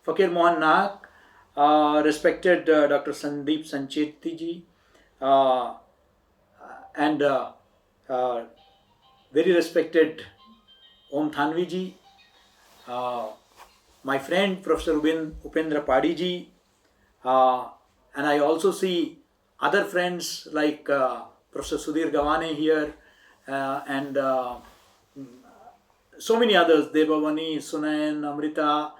Fakir Mohan Nag, respected Dr. Sandeep Sancheti ji, uh, and uh, very respected Om Thanvi ji, uh, my friend Professor Upendra Padi ji, uh, and I also see other friends like Professor Sudhir Gawane here, and so many others, Devavani, Sunayan, Amrita.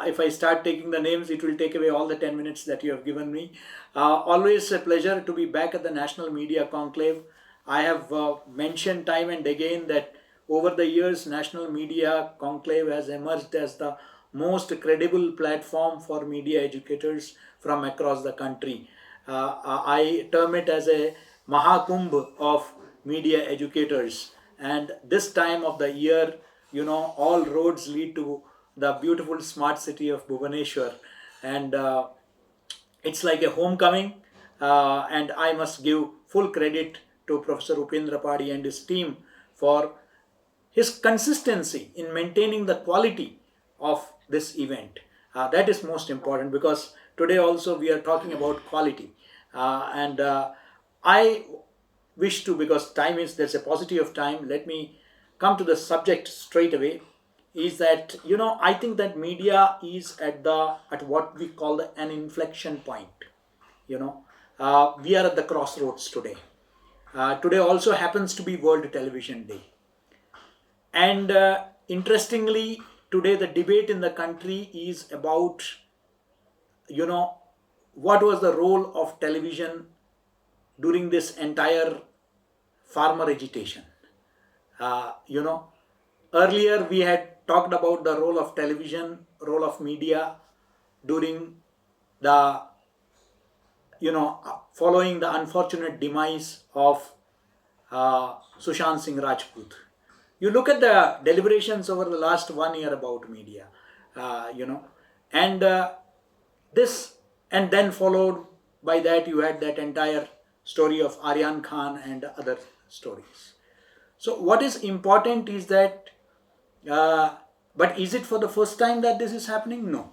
If I start taking the names, it will take away all the 10 minutes that you have given me. Always a pleasure to be back at the National Media Conclave. I have mentioned time and again that over the years, National Media Conclave has emerged as the most credible platform for media educators from across the country. I term it as a Mahakumbh of media educators. And this time of the year, all roads lead to the beautiful smart city of Bhubaneswar. And it's like a homecoming. And I must give full credit to Professor Upendra Padi and his team for his consistency in maintaining the quality of this event. That is most important because today also we are talking about quality. And I wish to, because time is, there's a paucity of time, let me come to the subject straight away. Is that, I think that media is at what we call an inflection point. We are at the crossroads today. Today also happens to be World Television Day. And interestingly, today the debate in the country is about, what was the role of television during this entire farmer agitation. Earlier we had talked about the role of television, role of media during the, following the unfortunate demise of Sushant Singh Rajput. You look at the deliberations over the last 1 year about media, and this, and then followed by that, you had that entire story of Aryan Khan and other stories. So, what is important is that, but is it for the first time that this is happening? No.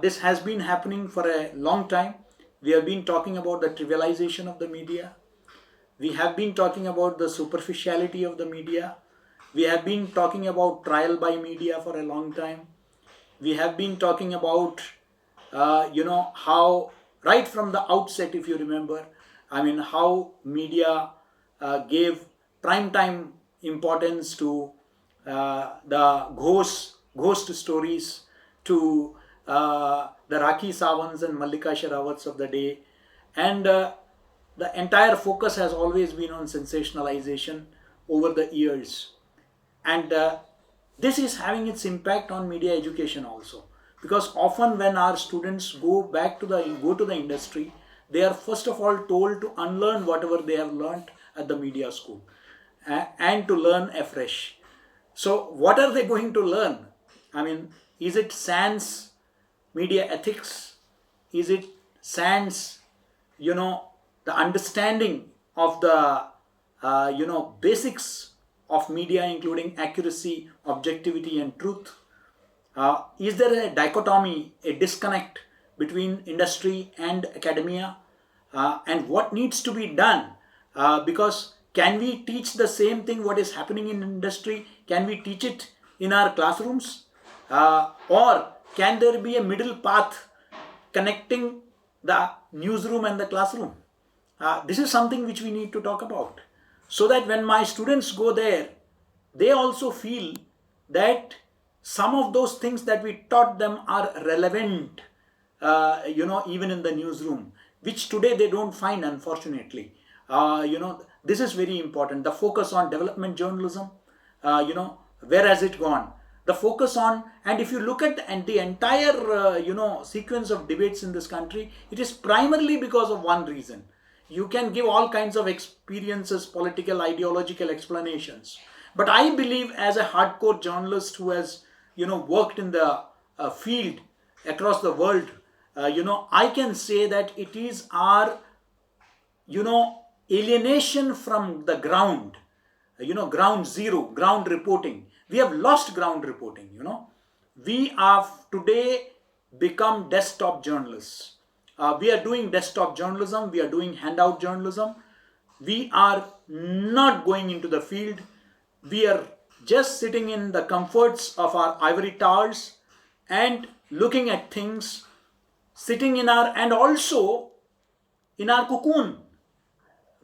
This has been happening for a long time. We have been talking about the trivialization of the media. We have been talking about the superficiality of the media. We have been talking about trial by media for a long time. We have been talking about, how right from the outset, if you remember, how media gave prime time importance to the ghost stories, to the Rakhi Sawants and Mallika Sherawats of the day. And the entire focus has always been on sensationalization over the years. And this is having its impact on media education also, because often when our students go to the industry, they are first of all told to unlearn whatever they have learned at the media school, and to learn afresh. So what are they going to learn? Is it sans media ethics? Is it sans, the understanding of the, basics of media, including accuracy, objectivity, and truth? Is there a dichotomy, a disconnect between industry and academia? And what needs to be done? Because can we teach the same thing what is happening in industry? Can we teach it in our classrooms? Or can there be a middle path connecting the newsroom and the classroom? This is something which we need to talk about, so that when my students go there, they also feel that some of those things that we taught them are relevant, even in the newsroom, which today they don't find, unfortunately. This is very important. The focus on development journalism, where has it gone? The focus on, and if you look at the entire, sequence of debates in this country, it is primarily because of one reason. You can give all kinds of experiences, political, ideological explanations. But I believe, as a hardcore journalist who has, worked in the field across the world, I can say that it is our, alienation from the ground, ground zero, ground reporting. We have lost ground reporting, we have today become desktop journalists. We are doing desktop journalism, we are doing handout journalism. We are not going into the field. We are just sitting in the comforts of our ivory towers and looking at things, sitting in our, and also in our cocoon.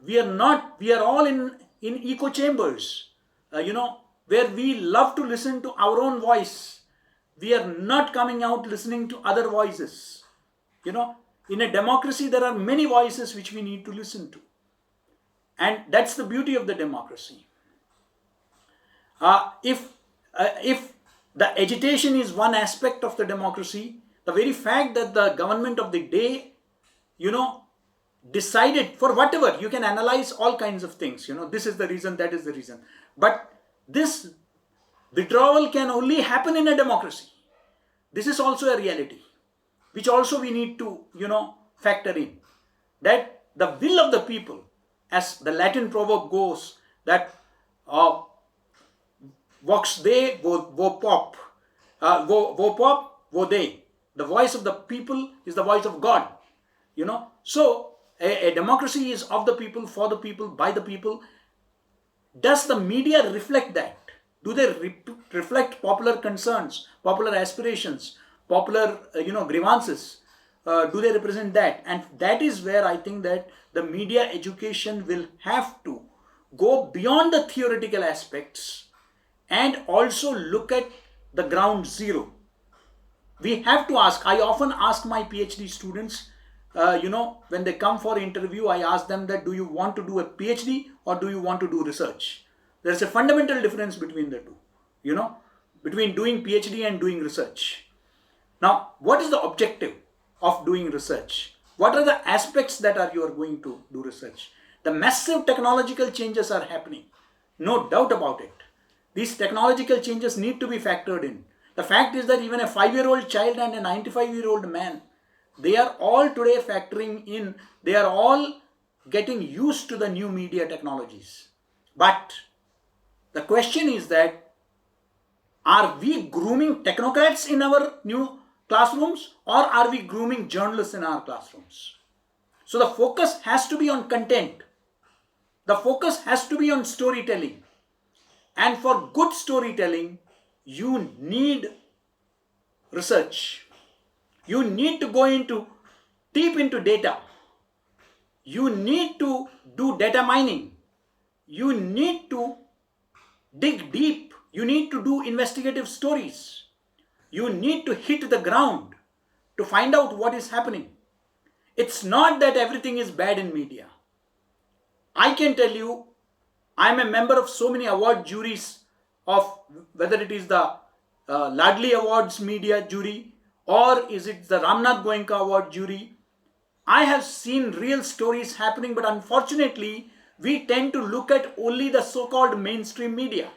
We are all in echo chambers, where we love to listen to our own voice. We are not coming out listening to other voices. You know, in a democracy, there are many voices which we need to listen to. And that's the beauty of the democracy. If the agitation is one aspect of the democracy, the very fact that the government of the day, decided for whatever, you can analyze all kinds of things, this is the reason, that is the reason. But this withdrawal can only happen in a democracy. This is also a reality, which also we need to, factor in. That the will of the people, as the Latin proverb goes, that vox Dei, vo pop, vo pop, vo Dei. The voice of the people is the voice of God. So a democracy is of the people, for the people, by the people. Does the media reflect that? Do they reflect popular concerns, popular aspirations, popular grievances? Do they represent that? And that is where I think that the media education will have to go beyond the theoretical aspects and also look at the ground zero. We have to ask. I often ask my PhD students, when they come for interview, I ask them that, do you want to do a PhD or do you want to do research? There's a fundamental difference between the two, between doing PhD and doing research. Now, what is the objective of doing research? What are the aspects that you are going to do research? The massive technological changes are happening. No doubt about it. These technological changes need to be factored in. The fact is that even a 5-year-old child and a 95-year-old man, they are all today factoring in, they are all getting used to the new media technologies. But the question is that, are we grooming technocrats in our new classrooms, or are we grooming journalists in our classrooms? So the focus has to be on content. The focus has to be on storytelling. And for good storytelling, you need research. You need to go deep into data. You need to do data mining. You need to dig deep. You need to do investigative stories. You need to hit the ground to find out what is happening. It's not that everything is bad in media. I can tell you, I'm a member of so many award juries of whether it is the Ladli Awards media jury or is it the Ramnath Goenka Award jury. I have seen real stories happening, but unfortunately, we tend to look at only the so-called mainstream media.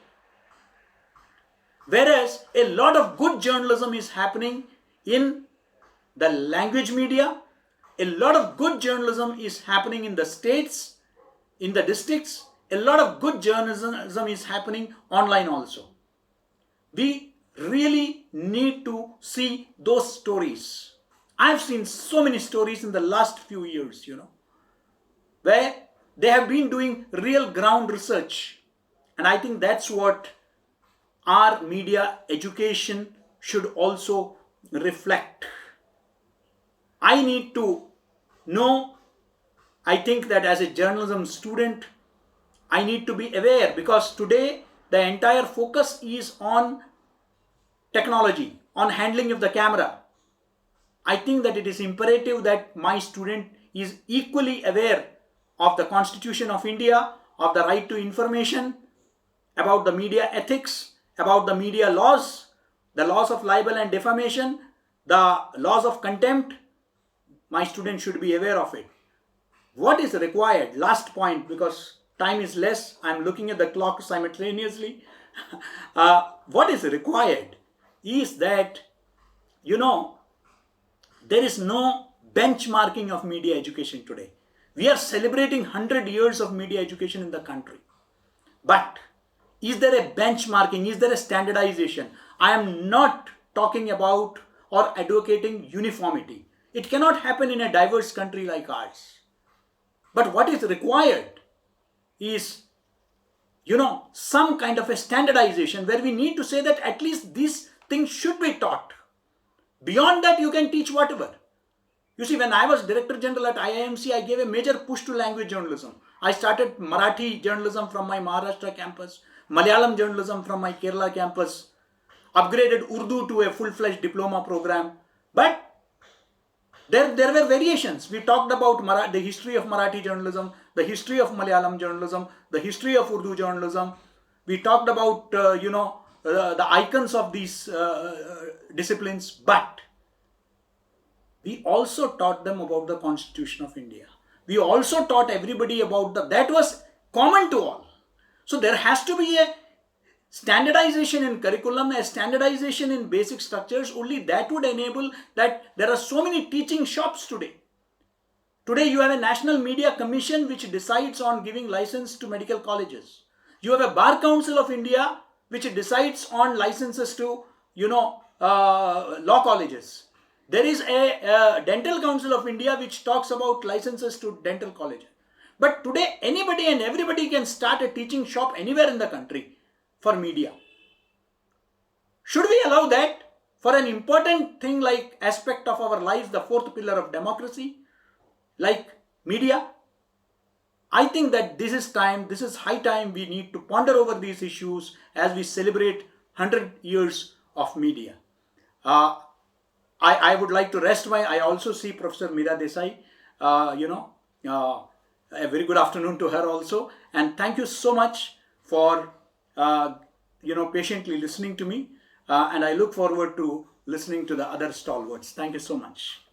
Whereas a lot of good journalism is happening in the language media. A lot of good journalism is happening in the states, in the districts. A lot of good journalism is happening online also. We really need to see those stories. I've seen so many stories in the last few years, where they have been doing real ground research. And I think that's what our media education should also reflect. I need to know, I think that as a journalism student, I need to be aware, because today the entire focus is on technology, on handling of the camera. I think that it is imperative that my student is equally aware of the Constitution of India, of the right to information, about the media ethics, about the media laws, the laws of libel and defamation, the laws of contempt. My student should be aware of it. What is required? Last point, because time is less. I'm looking at the clock simultaneously. What is required is that, there is no benchmarking of media education today. We are celebrating 100 years of media education in the country. But is there a benchmarking? Is there a standardization? I am not talking about or advocating uniformity. It cannot happen in a diverse country like ours. But what is required is, some kind of a standardization where we need to say that at least these things should be taught. Beyond that, you can teach whatever. You see, when I was Director General at IIMC, I gave a major push to language journalism. I started Marathi journalism from my Maharashtra campus, Malayalam journalism from my Kerala campus, upgraded Urdu to a full-fledged diploma program. But there were variations. We talked about the history of Marathi journalism, the history of Malayalam journalism, the history of Urdu journalism. We talked about, the icons of these disciplines. But we also taught them about the Constitution of India. We also taught everybody about that was common to all. So there has to be a standardization in curriculum, a standardization in basic structures. Only that would enable that. There are so many teaching shops today. Today you have a National Media Commission which decides on giving license to medical colleges. You have a Bar Council of India which decides on licenses to, law colleges. There is a Dental Council of India which talks about licenses to dental colleges. But today anybody and everybody can start a teaching shop anywhere in the country for media. Should we allow that for an important thing like aspect of our lives, the fourth pillar of democracy, like media? I think that this is high time we need to ponder over these issues as we celebrate 100 years of media. I would like to I also see Professor Meera Desai, a very good afternoon to her also. And thank you so much for, patiently listening to me. And I look forward to listening to the other stalwarts. Thank you so much.